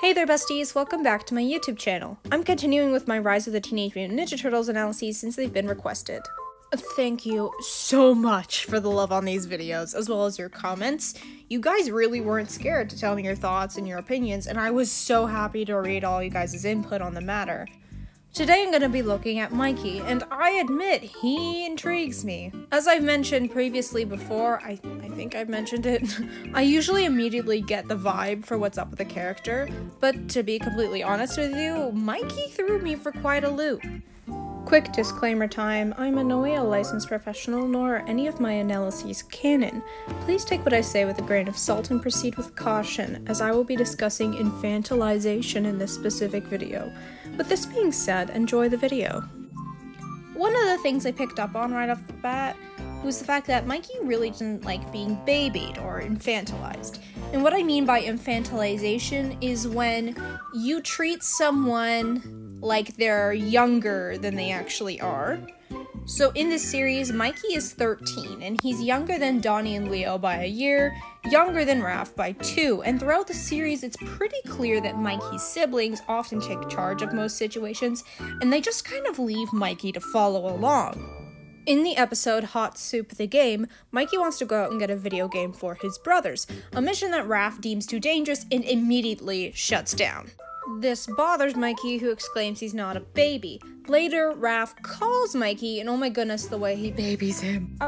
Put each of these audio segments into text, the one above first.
Hey there besties, welcome back to my YouTube channel. I'm continuing with my Rise of the Teenage Mutant Ninja Turtles analyses since they've been requested. Thank you so much for the love on these videos, as well as your comments. You guys really weren't scared to tell me your thoughts and your opinions, and I was so happy to read all you guys' input on the matter. Today I'm going to be looking at Mikey, and I admit, he intrigues me. As I've mentioned previously before, I think I've mentioned it, I usually immediately get the vibe for what's up with the character, but to be completely honest with you, Mikey threw me for quite a loop. Quick disclaimer time, I'm no way a licensed professional, nor are any of my analyses canon. Please take what I say with a grain of salt and proceed with caution, as I will be discussing infantilization in this specific video. With this being said, enjoy the video. One of the things I picked up on right off the bat was the fact that Mikey really didn't like being babied or infantilized. And what I mean by infantilization is when you treat someone like they're younger than they actually are. So in this series, Mikey is 13, and he's younger than Donnie and Leo by a year, younger than Raph by 2, and throughout the series, it's pretty clear that Mikey's siblings often take charge of most situations, and they just kind of leave Mikey to follow along. In the episode Hot Soup the Game, Mikey wants to go out and get a video game for his brothers, a mission that Raph deems too dangerous and immediately shuts down. This bothers Mikey, who exclaims he's not a baby. Later, Raph calls Mikey, and oh my goodness, the way he babies him.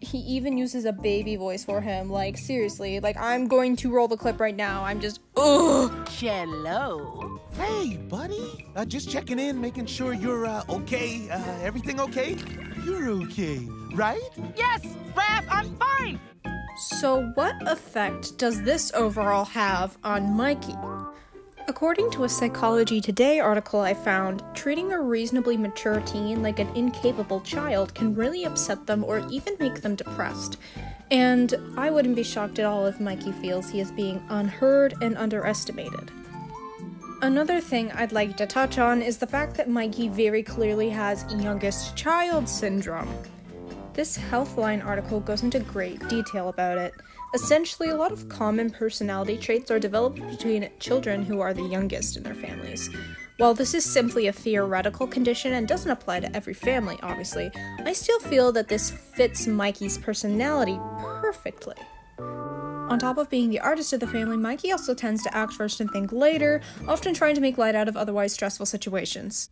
He even uses a baby voice for him, like, seriously, like, I'm going to roll the clip right now, I'm just, ugh! Hello? Hey, buddy. Just checking in, making sure you're, okay. Everything okay? You're okay, right? Yes, Raph, I'm fine! So what effect does this overall have on Mikey? According to a Psychology Today article I found, treating a reasonably mature teen like an incapable child can really upset them or even make them depressed. And I wouldn't be shocked at all if Mikey feels he is being unheard and underestimated. Another thing I'd like to touch on is the fact that Mikey very clearly has youngest child syndrome. This Healthline article goes into great detail about it. Essentially, a lot of common personality traits are developed between children who are the youngest in their families. While this is simply a theoretical condition and doesn't apply to every family, obviously, I still feel that this fits Mikey's personality perfectly. On top of being the artist of the family, Mikey also tends to act first and think later, often trying to make light out of otherwise stressful situations.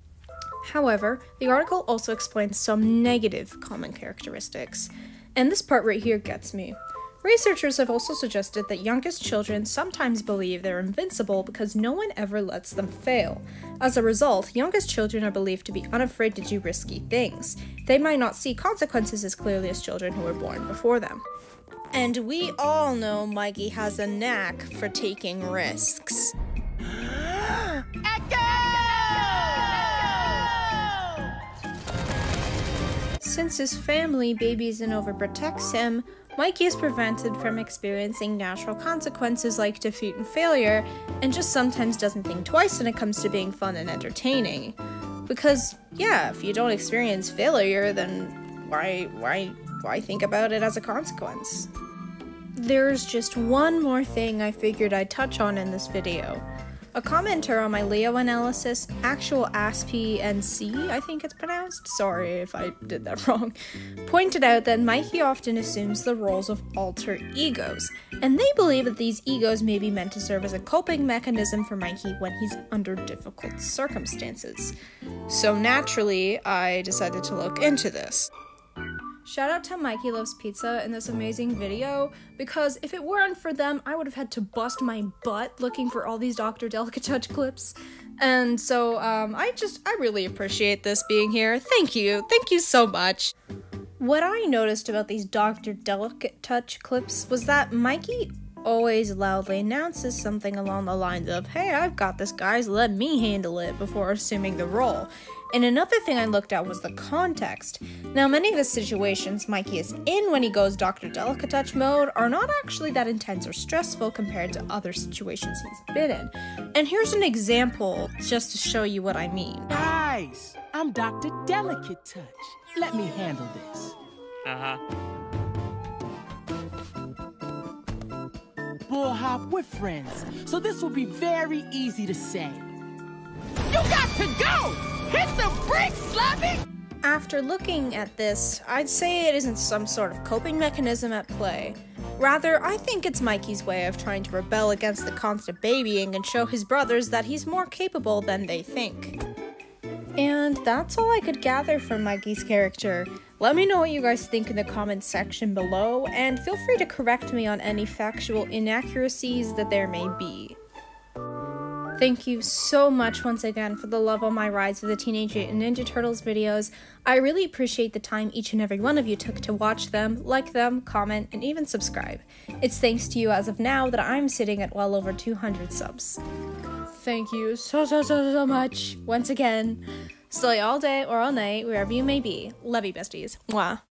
However, the article also explains some negative common characteristics, and this part right here gets me. Researchers have also suggested that youngest children sometimes believe they're invincible because no one ever lets them fail. As a result, youngest children are believed to be unafraid to do risky things. They might not see consequences as clearly as children who were born before them. And we all know Mikey has a knack for taking risks. Since his family babies and overprotects him, Mikey is prevented from experiencing natural consequences like defeat and failure, and just sometimes doesn't think twice when it comes to being fun and entertaining. Because, yeah, if you don't experience failure, then why think about it as a consequence? There's just one more thing I figured I'd touch on in this video. A commenter on my Leo analysis, actual ASPNC, I think it's pronounced, sorry if I did that wrong, pointed out that Mikey often assumes the roles of alter egos, and they believe that these egos may be meant to serve as a coping mechanism for Mikey when he's under difficult circumstances. So naturally, I decided to look into this. Shout out to Mikey Loves Pizza in this amazing video, because if it weren't for them, I would have had to bust my butt looking for all these Dr. Delicatouch clips. And so, I really appreciate this being here. Thank you so much. What I noticed about these Dr. Delicatouch clips was that Mikey always loudly announces something along the lines of, "Hey, I've got this, guys, let me handle it," before assuming the role. And another thing I looked at was the context. Now, many of the situations Mikey is in when he goes Dr. Delicatouch mode are not actually that intense or stressful compared to other situations he's been in. And here's an example, just to show you what I mean. Guys, I'm Dr. Delicatouch. Let me handle this. floor hop with friends, so this will be very easy to say. You got to go! Hit the brakes, Slappy! After looking at this, I'd say it isn't some sort of coping mechanism at play. Rather, I think it's Mikey's way of trying to rebel against the constant babying and show his brothers that he's more capable than they think. And that's all I could gather from Mikey's character. Let me know what you guys think in the comments section below, and feel free to correct me on any factual inaccuracies that there may be. Thank you so much once again for the love on my Rise of the Teenage Mutant Ninja Turtles videos. I really appreciate the time each and every one of you took to watch them, like them, comment, and even subscribe. It's thanks to you as of now that I'm sitting at well over 200 subs. Thank you so much once again. Slay all day or all night, wherever you may be. Love you, besties. Mwah.